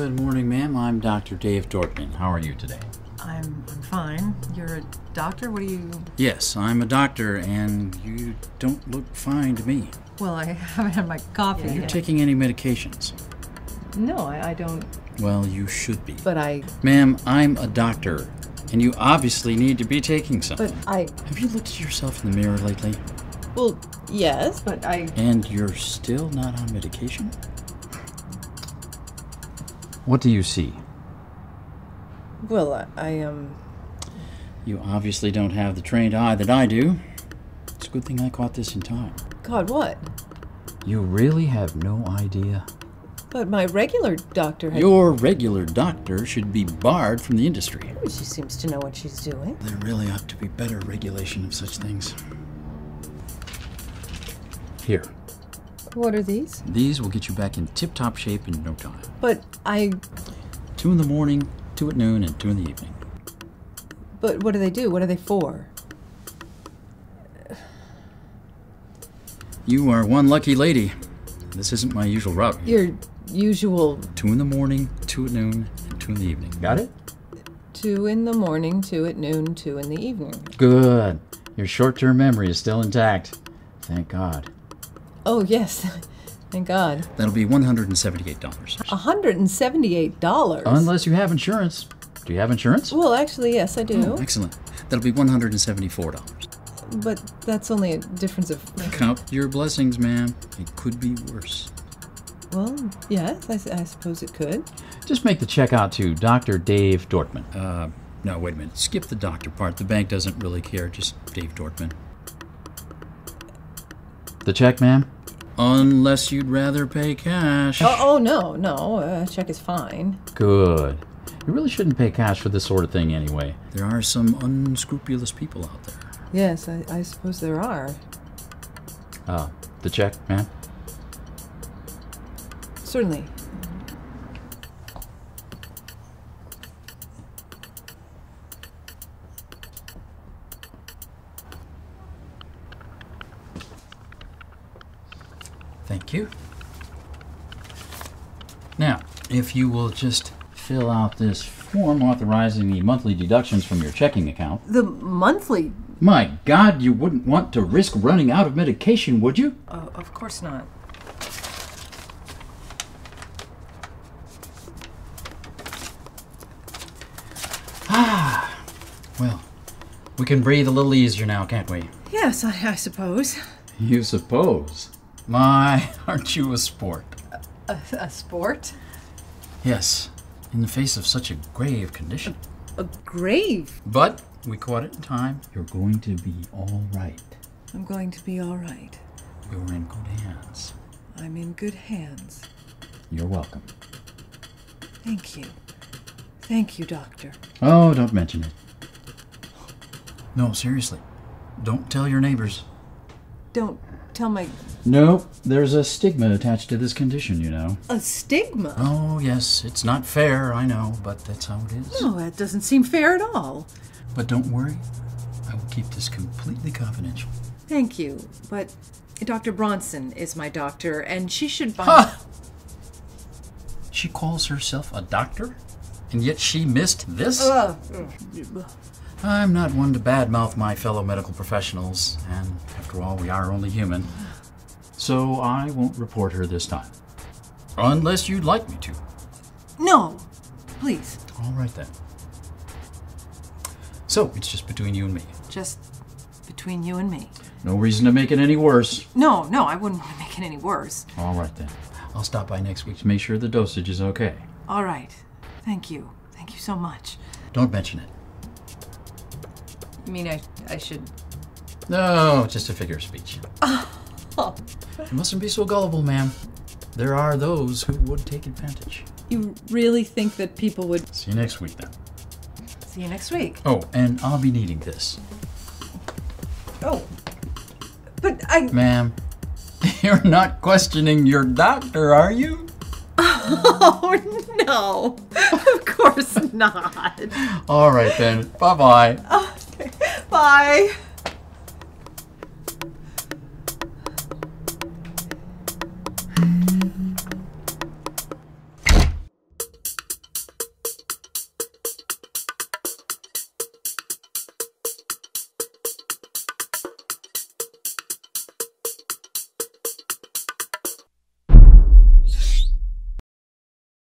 Good morning, ma'am. I'm Dr. Dave Dortman. How are you today? I'm fine. You're a doctor? What do you... Yes, I'm a doctor, and you don't look fine to me. Well, I haven't had my coffee Are you yet. taking any medications? No, I don't... Well, you should be. But I... Ma'am, I'm a doctor, and you obviously need to be taking some. But I... Have you looked at yourself in the mirror lately? Well, yes, but I... And you're still not on medication? What do you see? Well, You obviously don't have the trained eye that I do. It's a good thing I caught this in time. God, what? You really have no idea? But my regular doctor had... Your regular doctor should be barred from the industry. She seems to know what she's doing. There really ought to be better regulation of such things. Here. What are these? These will get you back in tip-top shape in no time. But I... 2 in the morning, 2 at noon, and 2 in the evening. But what do they do? What are they for? You are one lucky lady. This isn't my usual route. Your usual... 2 in the morning, 2 at noon, and 2 in the evening. Got it? 2 in the morning, 2 at noon, 2 in the evening. Good. Your short-term memory is still intact. Thank God. Oh, yes. Thank God. That'll be $178. $178? Unless you have insurance. Do you have insurance? Well, actually, yes, I do. Oh, excellent. That'll be $174. But that's only a difference of... Count your blessings, ma'am. It could be worse. Well, yes, I suppose it could. Just make the check out to Dr. Dave Dortman. No, wait a minute. Skip the doctor part. The bank doesn't really care. Just Dave Dortman. The check, ma'am? Unless you'd rather pay cash. Oh no. A check is fine. Good. You really shouldn't pay cash for this sort of thing anyway. There are some unscrupulous people out there. Yes, I suppose there are. The check, ma'am? Certainly. Thank you. Now, if you will just fill out this form authorizing the monthly deductions from your checking account. The monthly? My God, you wouldn't want to risk running out of medication, would you? Of course not. Well, we can breathe a little easier now, can't we? Yes, I suppose. You suppose? My, aren't you a sport? A sport? Yes, in the face of such a grave condition. A grave? But we caught it in time. You're going to be all right. I'm going to be all right. You're in good hands. I'm in good hands. You're welcome. Thank you. Thank you, Doctor. Oh, don't mention it. No, seriously. Don't tell your neighbors. Don't tell my... No, there's a stigma attached to this condition, you know. A stigma? Oh, yes, it's not fair, I know, but that's how it is. No, that doesn't seem fair at all. But don't worry. I will keep this completely confidential. Thank you, but Dr. Bronson is my doctor, and she should buy... Ha! She calls herself a doctor? And yet she missed this? I'm not one to badmouth my fellow medical professionals, and after all, we are only human. So I won't report her this time. Unless you'd like me to. No, please. All right then. So, it's just between you and me. Just between you and me. No reason to make it any worse. No, I wouldn't want to make it any worse. All right then. I'll stop by next week to make sure the dosage is okay. All right. Thank you. Thank you so much. Don't mention it. You mean I should... No, just a figure of speech. Oh. You mustn't be so gullible, ma'am. There are those who would take advantage. You really think that people would... See you next week then. See you next week. Oh, and I'll be needing this. Oh. But I... Ma'am, you're not questioning your doctor, are you? Oh, no. Of course not. All right then. Bye-bye. Okay. Bye.